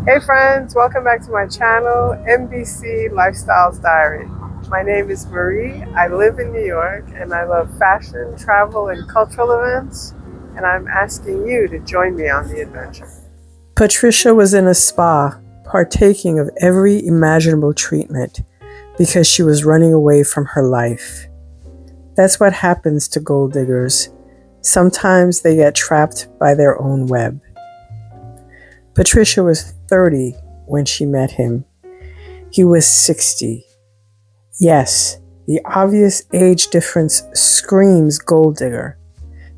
Hey friends, welcome back to my channel, MBC Lifestyles Diary. My name is Marie. I live in New York and I love fashion, travel, and cultural events. And I'm asking you to join me on the adventure. Patricia was in a spa, partaking of every imaginable treatment because she was running away from her life. That's what happens to gold diggers. Sometimes they get trapped by their own web. Patricia was 30 when she met him. He was 60. Yes, the obvious age difference screams gold digger,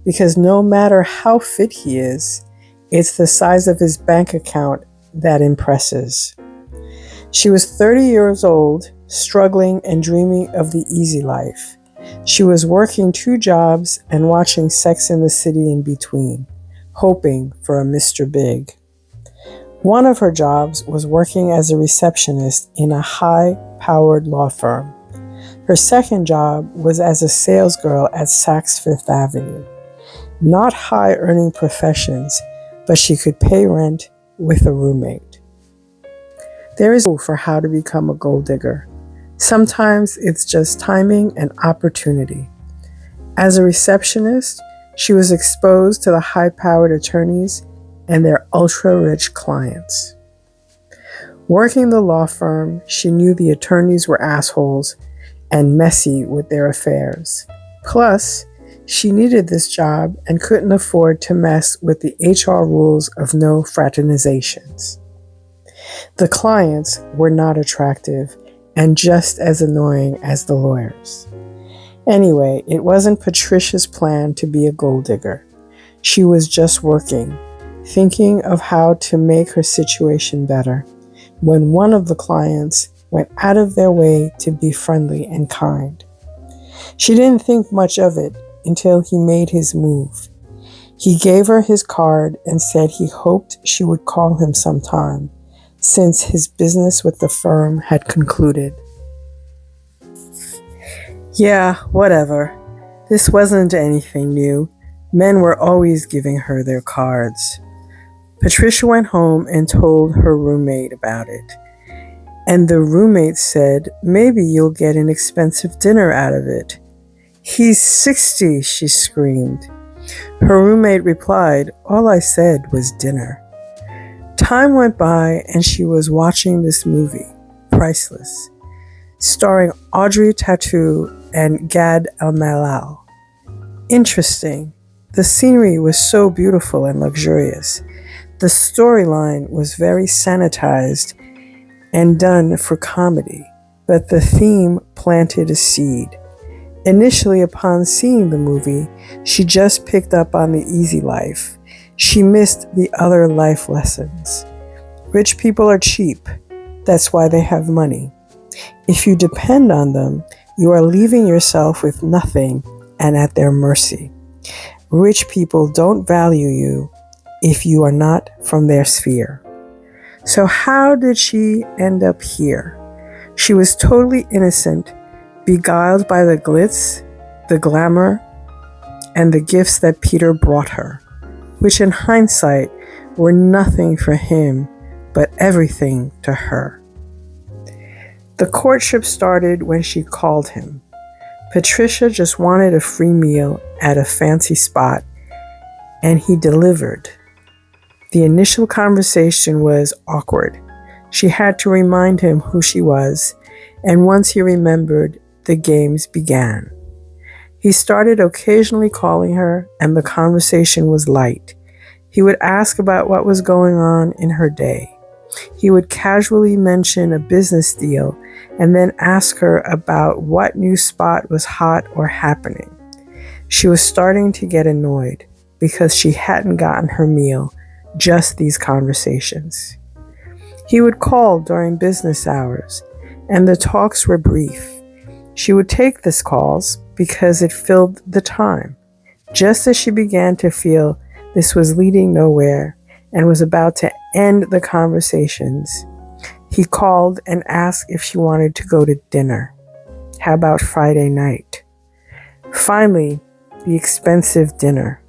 because no matter how fit he is, it's the size of his bank account that impresses. She was 30 years old, struggling and dreaming of the easy life. She was working 2 jobs and watching Sex and the City in between, hoping for a Mr. Big. One of her jobs was working as a receptionist in a high-powered law firm. Her second job was as a salesgirl at Saks Fifth Avenue. Not high-earning professions, but she could pay rent with a roommate. There is no rule for how to become a gold digger. Sometimes it's just timing and opportunity. As a receptionist, she was exposed to the high-powered attorneys and their ultra-rich clients. Working the law firm, she knew the attorneys were assholes and messy with their affairs. Plus, she needed this job and couldn't afford to mess with the HR rules of no fraternizations. The clients were not attractive and just as annoying as the lawyers. Anyway, it wasn't Patricia's plan to be a gold digger. She was just working, thinking of how to make her situation better, when one of the clients went out of their way to be friendly and kind. She didn't think much of it until he made his move. He gave her his card and said he hoped she would call him sometime, since his business with the firm had concluded. Yeah, whatever. This wasn't anything new. Men were always giving her their cards. Patricia went home and told her roommate about it. And the roommate said, maybe you'll get an expensive dinner out of it. He's 60, she screamed. Her roommate replied, all I said was dinner. Time went by and she was watching this movie, Priceless, starring Audrey Tautou and Gad Elmaleh. Interesting. The scenery was so beautiful and luxurious. The storyline was very sanitized and done for comedy, but the theme planted a seed. Initially, upon seeing the movie, she just picked up on the easy life. She missed the other life lessons. Rich people are cheap. That's why they have money. If you depend on them, you are leaving yourself with nothing and at their mercy. Rich people don't value you if you are not from their sphere. So how did she end up here? She was totally innocent, beguiled by the glitz, the glamour, and the gifts that Peter brought her, which in hindsight were nothing for him, but everything to her. The courtship started when she called him. Patricia just wanted a free meal at a fancy spot, and he delivered. The initial conversation was awkward. She had to remind him who she was, and once he remembered, the games began. He started occasionally calling her, and the conversation was light. He would ask about what was going on in her day. He would casually mention a business deal and then ask her about what new spot was hot or happening. She was starting to get annoyed because she hadn't gotten her meal, just these conversations. He would call during business hours, and the talks were brief. She would take these calls because it filled the time. Just as she began to feel this was leading nowhere and was about to end the conversations, he called and asked if she wanted to go to dinner. How about Friday night? Finally, the expensive dinner.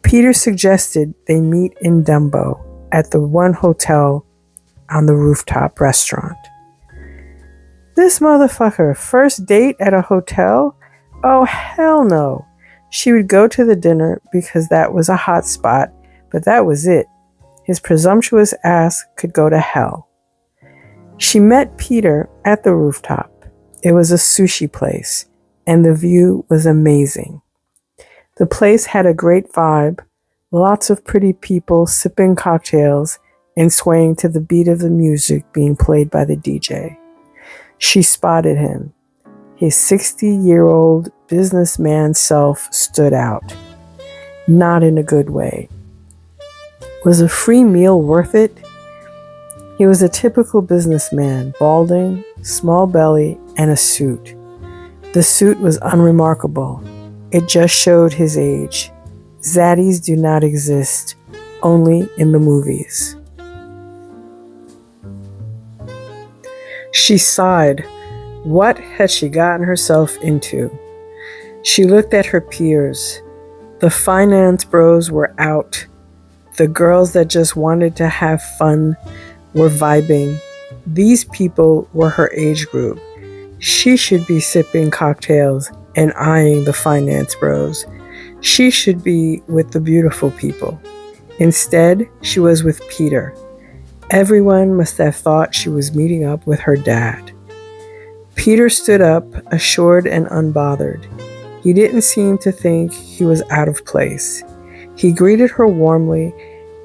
Peter suggested they meet in Dumbo at the one hotel on the rooftop restaurant. This motherfucker, first date at a hotel? Oh, hell no. She would go to the dinner because that was a hot spot, but that was it. His presumptuous ass could go to hell. She met Peter at the rooftop. It was a sushi place, and the view was amazing. The place had a great vibe, lots of pretty people sipping cocktails and swaying to the beat of the music being played by the DJ. She spotted him. His 60-year-old businessman self stood out. Not in a good way. Was a free meal worth it? He was a typical businessman, balding, small belly, and a suit. The suit was unremarkable. It just showed his age. Zaddies do not exist, only in the movies. She sighed. What had she gotten herself into? She looked at her peers. The finance bros were out. The girls that just wanted to have fun were vibing. These people were her age group. She should be sipping cocktails and eyeing the finance bros. She should be with the beautiful people. Instead, she was with Peter. Everyone must have thought she was meeting up with her dad. Peter stood up, assured and unbothered. He didn't seem to think he was out of place. He greeted her warmly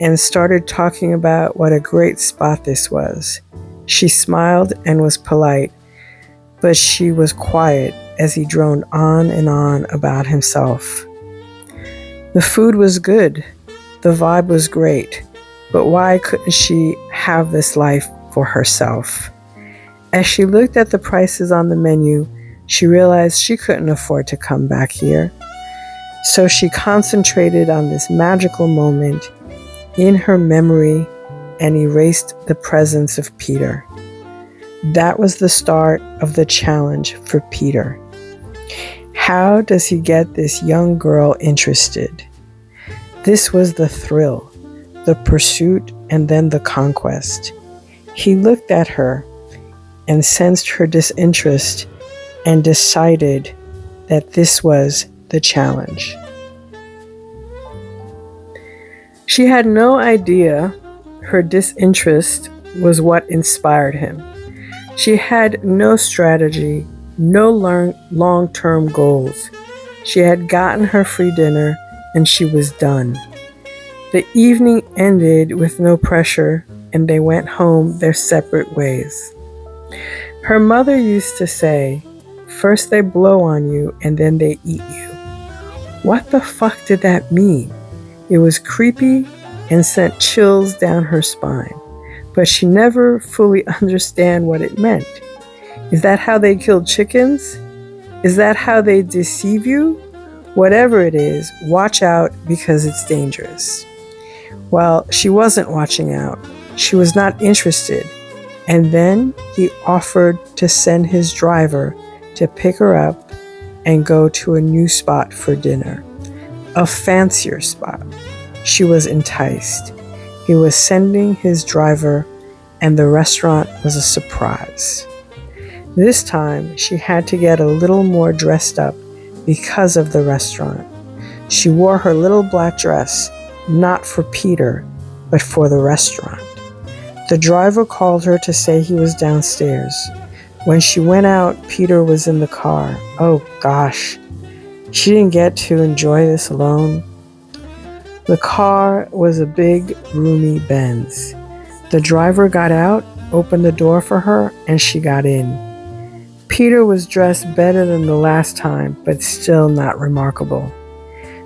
and started talking about what a great spot this was. She smiled and was polite, but she was quiet as he droned on and on about himself. The food was good. The vibe was great. But why couldn't she have this life for herself? As she looked at the prices on the menu, she realized she couldn't afford to come back here. So she concentrated on this magical moment in her memory and erased the presence of Peter. That was the start of the challenge for Peter. How does he get this young girl interested? This was the thrill, the pursuit, and then the conquest. He looked at her and sensed her disinterest and decided that this was the challenge. She had no idea her disinterest was what inspired him. She had no strategy, no long-term goals. She had gotten her free dinner and she was done. The evening ended with no pressure and they went home their separate ways. Her mother used to say, first they blow on you and then they eat you. What the fuck did that mean? It was creepy and sent chills down her spine, but she never fully understood what it meant. Is that how they killed chickens? Is that how they deceive you? Whatever it is, watch out because it's dangerous. Well, she wasn't watching out. She was not interested. And then he offered to send his driver to pick her up and go to a new spot for dinner, a fancier spot. She was enticed. He was sending his driver, and the restaurant was a surprise. This time, she had to get a little more dressed up because of the restaurant. She wore her little black dress, not for Peter, but for the restaurant. The driver called her to say he was downstairs. When she went out, Peter was in the car. Oh gosh, she didn't get to enjoy this alone. The car was a big, roomy Benz. The driver got out, opened the door for her, and she got in. Peter was dressed better than the last time, but still not remarkable.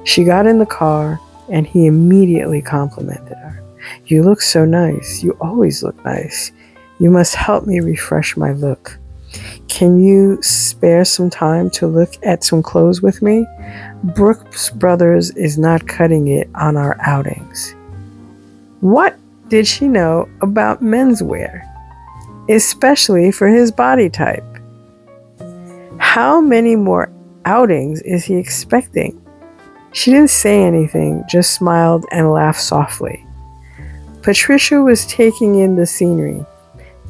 She got in the car, and he immediately complimented her. You look so nice. You always look nice. You must help me refresh my look. Can you spare some time to look at some clothes with me? Brooks Brothers is not cutting it on our outings. What did she know about menswear, especially for his body type? How many more outings is he expecting? She didn't say anything, just smiled and laughed softly. Patricia was taking in the scenery.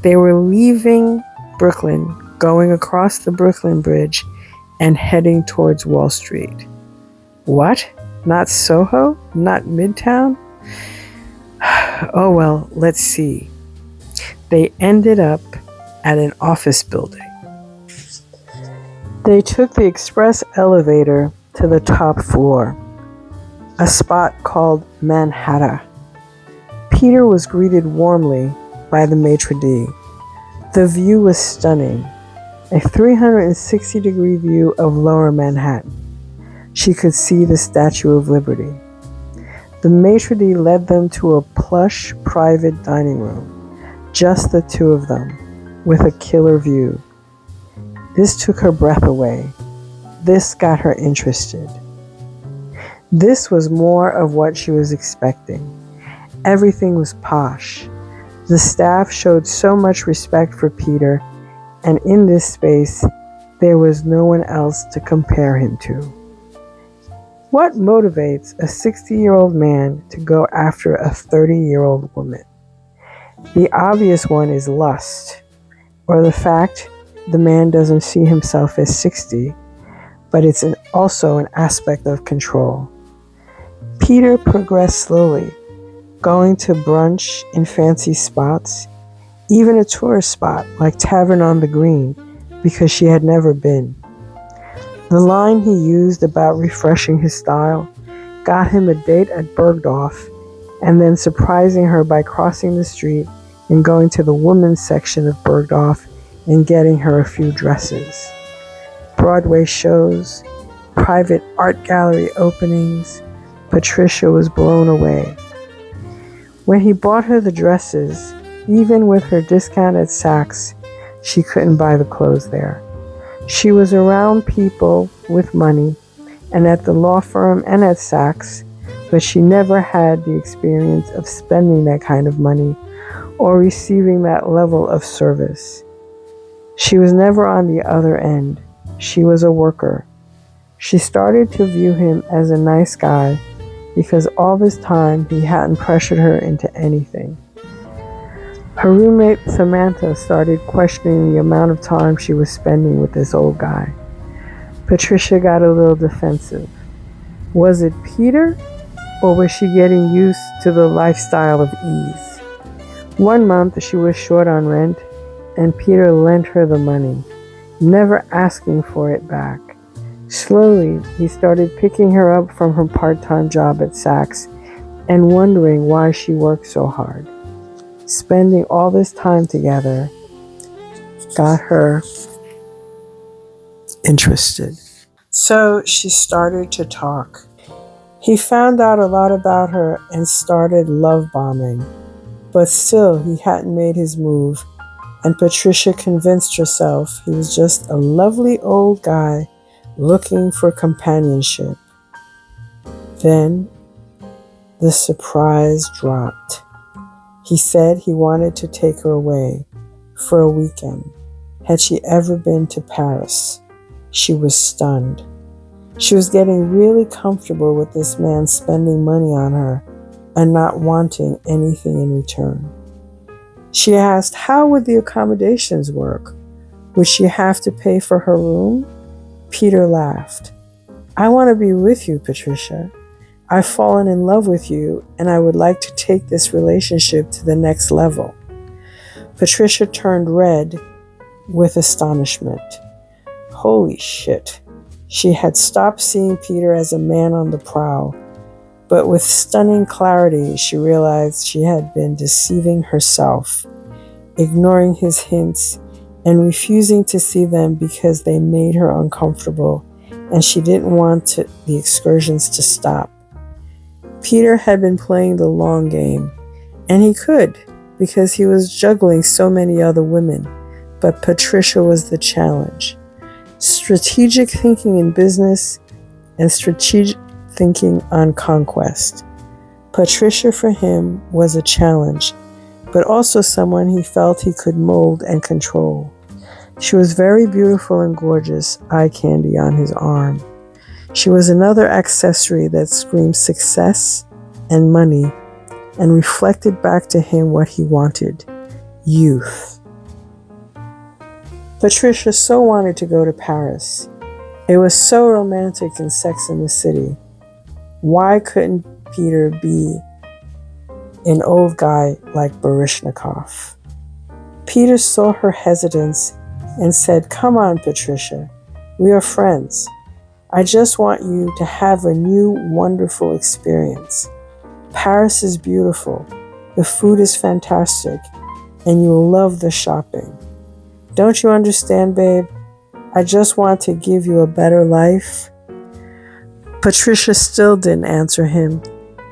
They were leaving Brooklyn, going across the Brooklyn Bridge, and heading towards Wall Street. What? Not Soho? Not Midtown? Oh well, let's see. They ended up at an office building. They took the express elevator to the top floor, a spot called Manhattan. Peter was greeted warmly by the maitre d'. The view was stunning, a 360-degree view of Lower Manhattan. She could see the Statue of Liberty. The maitre d' led them to a plush private dining room, just the two of them, with a killer view. This took her breath away. This got her interested. This was more of what she was expecting. Everything was posh. The staff showed so much respect for Peter, and in this space, there was no one else to compare him to. What motivates a 60-year-old man to go after a 30-year-old woman? The obvious one is lust, or the fact the man doesn't see himself as 60, but it's also an aspect of control. Peter progressed slowly, going to brunch in fancy spots, even a tourist spot like Tavern on the Green, because she had never been. The line he used about refreshing his style got him a date at Bergdorf, and then surprising her by crossing the street and going to the women's section of Bergdorf and getting her a few dresses. Broadway shows, private art gallery openings. Patricia was blown away. When he bought her the dresses, even with her discount at Saks, she couldn't buy the clothes there. She was around people with money and at the law firm and at Saks, but she never had the experience of spending that kind of money or receiving that level of service. She was never on the other end. She was a worker. She started to view him as a nice guy because all this time he hadn't pressured her into anything. Her roommate Samantha started questioning the amount of time she was spending with this old guy. Patricia got a little defensive. Was it Peter, or was she getting used to the lifestyle of ease? 1 month she was short on rent, and Peter lent her the money, never asking for it back. Slowly, he started picking her up from her part-time job at Saks and wondering why she worked so hard. Spending all this time together got her interested. So she started to talk. He found out a lot about her and started love bombing, but still he hadn't made his move, and Patricia convinced herself he was just a lovely old guy looking for companionship. Then the surprise dropped. He said he wanted to take her away for a weekend. Had she ever been to Paris? She was stunned. She was getting really comfortable with this man spending money on her and not wanting anything in return. She asked, how would the accommodations work? Would she have to pay for her room? Peter laughed. I want to be with you, Patricia. I've fallen in love with you, and I would like to take this relationship to the next level. Patricia turned red with astonishment. Holy shit. She had stopped seeing Peter as a man on the prowl, but with stunning clarity, she realized she had been deceiving herself, ignoring his hints and refusing to see them because they made her uncomfortable, and she didn't want the excursions to stop. Peter had been playing the long game, and he could, because he was juggling so many other women, but Patricia was the challenge. Strategic thinking in business and strategic thinking on conquest. Patricia for him was a challenge, but also someone he felt he could mold and control. She was very beautiful and gorgeous, eye candy on his arm. She was another accessory that screamed success and money and reflected back to him what he wanted, youth. Patricia so wanted to go to Paris. It was so romantic in Sex and the City. Why couldn't Peter be an old guy like Baryshnikov? Peter saw her hesitance and said, "Come on, Patricia. We are friends. I just want you to have a new, wonderful experience. Paris is beautiful. The food is fantastic. And you will love the shopping. Don't you understand, babe? I just want to give you a better life." Patricia still didn't answer him,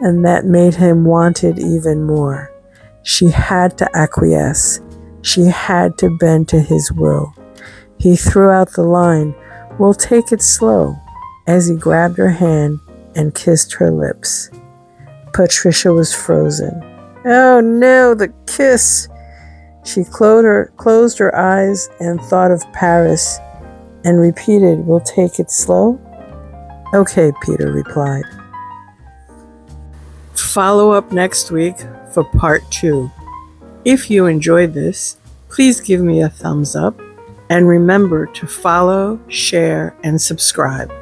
and that made him want it even more. She had to acquiesce. She had to bend to his will. He threw out the line, "We'll take it slow," as he grabbed her hand and kissed her lips. Patricia was frozen. Oh no, the kiss! She closed her eyes and thought of Paris and repeated, "We'll take it slow?" "Okay," Peter replied. Follow up next week for part 2. If you enjoyed this, please give me a thumbs up and remember to follow, share, and subscribe.